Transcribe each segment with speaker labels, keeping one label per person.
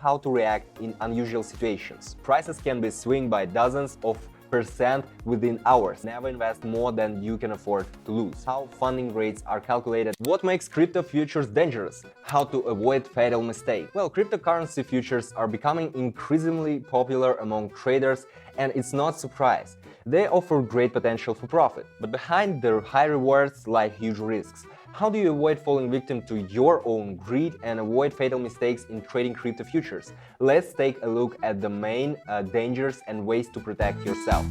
Speaker 1: how to react in unusual situations. Prices can be swing by dozens of percent within hours. Never invest more than you can afford to lose. How funding rates are calculated. What makes crypto futures dangerous? How to avoid fatal mistake. Well, cryptocurrency futures are becoming increasingly popular among traders, and it's not a surprise. They offer great potential for profit, but behind their high rewards lie huge risks. How do you avoid falling victim to your own greed and avoid fatal mistakes in trading crypto futures? Let's take a look at the main dangers and ways to protect yourself.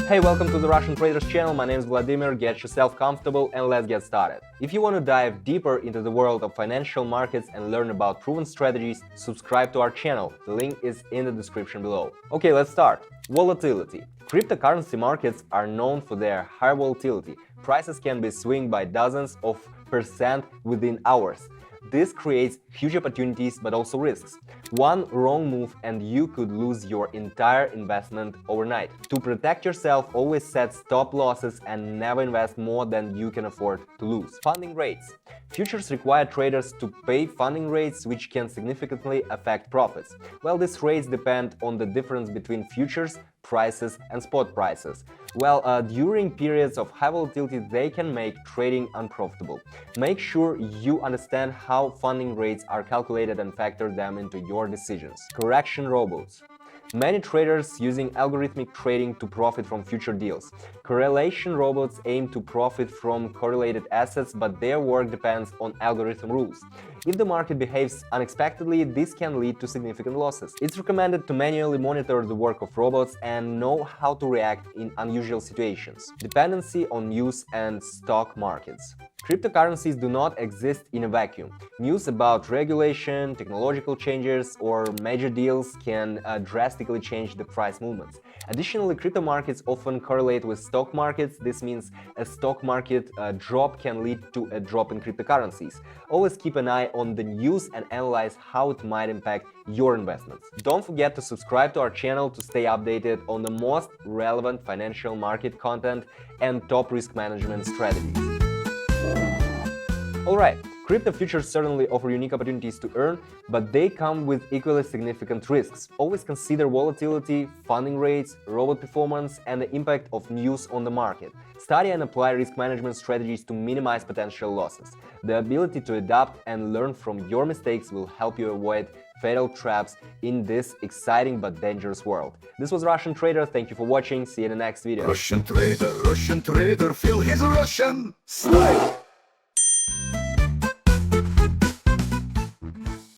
Speaker 1: Hey, welcome to the Russian Traders channel. My name is Vladimir. Get yourself comfortable and let's get started. If you want to dive deeper into the world of financial markets and learn about proven strategies, subscribe to our channel. The link is in the description below. Okay, let's start. Volatility. Cryptocurrency markets are known for their high volatility. Prices can be swing by dozens of percent within hours. This creates huge opportunities but also risks. One wrong move and you could lose your entire investment overnight. To protect yourself, always set stop losses and never invest more than you can afford to lose. Funding rates. Futures require traders to pay funding rates, which can significantly affect profits. Well, these rates depend on the difference between futures prices and spot prices. Well, during periods of high volatility, they can make trading unprofitable. Make sure you understand how funding rates are calculated and factor them into your decisions. Correction robots. Many traders using algorithmic trading to profit from future deals. Correlation robots aim to profit from correlated assets, but their work depends on algorithm rules. If the market behaves unexpectedly, this can lead to significant losses. It's recommended to manually monitor the work of robots and know how to react in unusual situations. Dependency on news and stock markets. Cryptocurrencies do not exist in a vacuum. News about regulation, technological changes, or major deals can drastically change the price movements. Additionally, crypto markets often correlate with stock markets. This means a stock market drop can lead to a drop in cryptocurrencies. Always keep an eye on the news and analyze how it might impact your investments. Don't forget to subscribe to our channel to stay updated on the most relevant financial market content and top risk management strategies. Alright, crypto futures certainly offer unique opportunities to earn, but they come with equally significant risks. Always consider volatility, funding rates, robot performance, and the impact of news on the market. Study and apply risk management strategies to minimize potential losses. The ability to adapt and learn from your mistakes will help you avoid fatal traps in this exciting but dangerous world. This was Russian Trader. Thank you for watching. See you in the next video.
Speaker 2: Russian Trader, feel his Russian style.